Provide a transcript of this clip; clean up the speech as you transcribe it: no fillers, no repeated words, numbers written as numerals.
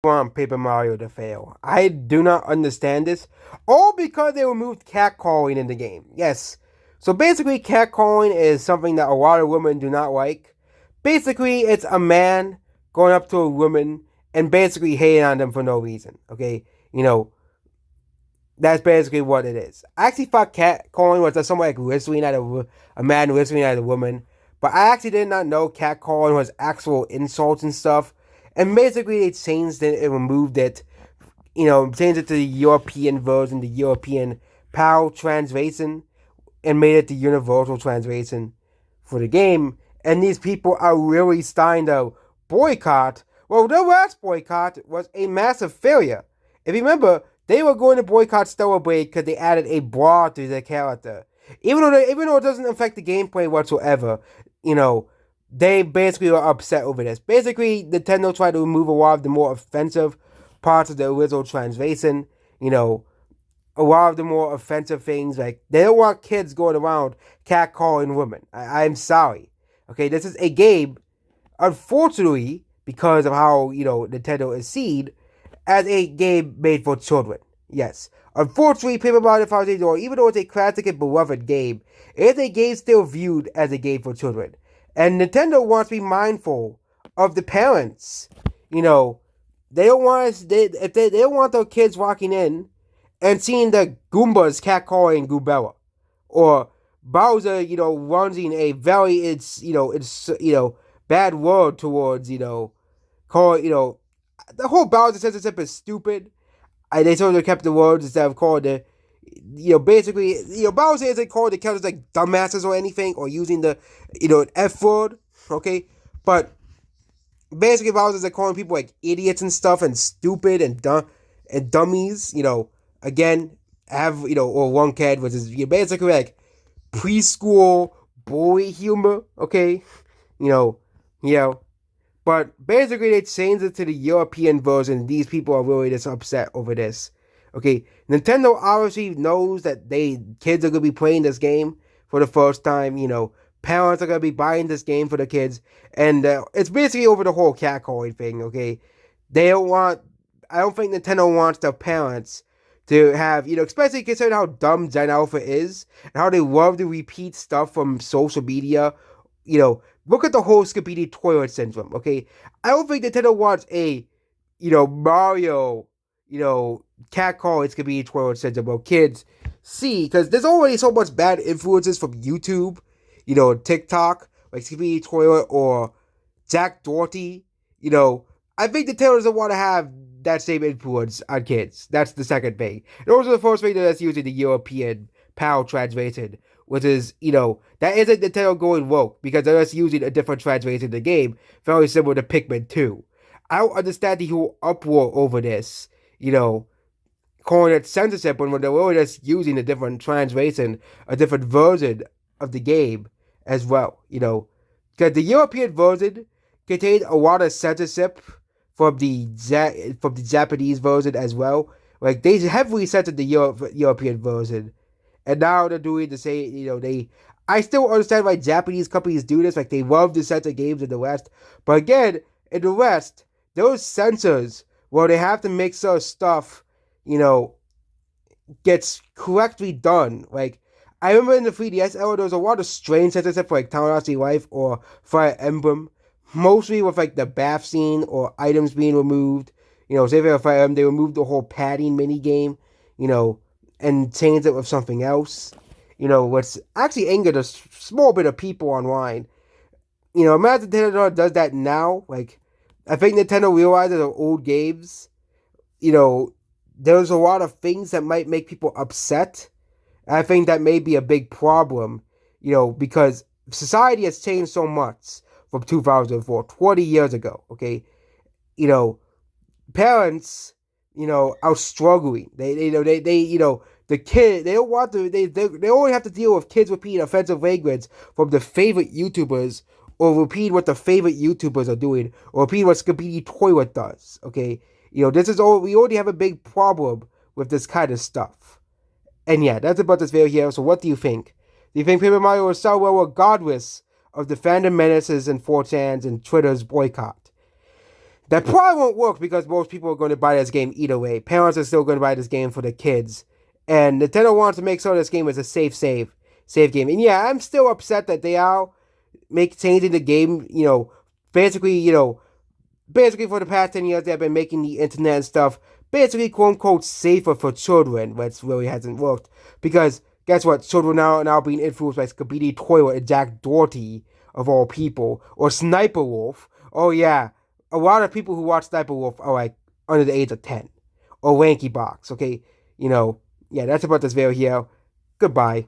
want Paper Mario to fail. I do not understand this. All because they removed catcalling in the game. Yes. So basically, catcalling is something that a lot of women do not like. Basically, it's a man going up to a woman and basically hating on them for no reason. Okay? You know, that's basically what it is. I actually thought catcalling was just something like whistling at a man whistling at a woman. But I actually did not know catcalling was actual insults and stuff. And basically, they changed it and removed it. Changed it to the European version, the European PAL translation, and made it the universal translation for the game. And these people are really starting to boycott. Well, the last boycott was a massive failure. If you remember, they were going to boycott Stellar Blade because they added a bra to their character. Even though it doesn't affect the gameplay whatsoever, you know, they basically were upset over this. Basically, Nintendo tried to remove a lot of the more offensive parts of the original translation. A lot of the more offensive things, like they don't want kids going around catcalling women. I'm sorry. Okay, this is a game, unfortunately, because of how, Nintendo is seen as a game made for children. Yes. Unfortunately, Paper Mario Thousand Year, even though it's a classic and beloved game, it is a game still viewed as a game for children. And Nintendo wants to be mindful of the parents. They don't want us. They don't want their kids walking in and seeing the Goombas catcalling Goombella, or Bowser, launching a very bad word towards call the whole Bowser censorship is stupid. They sort of kept the words instead of calling the basically, Bowser isn't calling the characters like dumbasses or anything, or using the, F word, okay? But basically, Bowser's like calling people like idiots and stuff, and stupid and dumb and dummies, again, or one kid, which is basically like preschool bully humor, okay? You know, you know, but basically, they changed it to the European version. These people are really just upset over this. Okay, Nintendo obviously knows that kids are gonna be playing this game for the first time. Parents are gonna be buying this game for the kids, and it's basically over the whole catcalling thing. Okay, they don't want. I don't think Nintendo wants the parents to have, especially considering how dumb Gen Alpha is and how they love to repeat stuff from social media. Look at the whole Skibidi Toilet Syndrome, okay? I don't think Nintendo wants a, Mario, catcall it's Skibidi Toilet Syndrome, well, kids see, because there's already so much bad influences from YouTube, TikTok, like Skibidi Toilet or Jack Doherty, I think Nintendo doesn't want to have that same influence on kids. That's the second thing. And also the first thing that's using the European PAL translation, which is, that isn't Nintendo going woke, because they're just using a different translation of the game, very similar to Pikmin 2. I don't understand the whole uproar over this, calling it censorship when they're really just using a different translation, a different version of the game as well, because the European version contained a lot of censorship from the Japanese version as well. Like, they heavily censored the European version, and now they're doing the same. I still understand why Japanese companies do this. Like, they love to censor games in the West, but again, in the West, those censors, well, they have to make sure stuff, gets correctly done. Like, I remember in the 3DS era, there was a lot of strange censorship for like Tamagotchi Life or Fire Emblem, mostly with like the bath scene or items being removed. Say for Fire Emblem, they removed the whole padding mini game, and changed it with something else. What's actually angered a small bit of people online. Imagine Nintendo does that now. Like, I think Nintendo realizes the old games, there's a lot of things that might make people upset. And I think that may be a big problem, because society has changed so much from 2004, 20 years ago, okay? Parents, are struggling. The kid, they don't want to, they only have to deal with kids repeating offensive language from the favorite YouTubers, or repeat what the favorite YouTubers are doing, or repeat what Skibidi Toilet does, okay? This is all, we already have a big problem with this kind of stuff. And yeah, that's about this video here. So what do you think? Do you think Paper Mario will sell well regardless of the fandom menaces and 4chans and Twitter's boycott? That probably won't work because most people are going to buy this game either way. Parents are still going to buy this game for the kids. And Nintendo wants to make sure this game is a safe game. And yeah, I'm still upset that they are changing the game, basically, basically for the past 10 years they've been making the internet and stuff basically quote unquote safer for children, which really hasn't worked. Because guess what? Children now being influenced by Skibidi Toilet and Jack Doherty of all people. Or Sniper Wolf. Oh yeah. A lot of people who watch Sniper Wolf are like under the age of 10. Or Wanky Box, okay? Yeah, that's about this video here. Goodbye.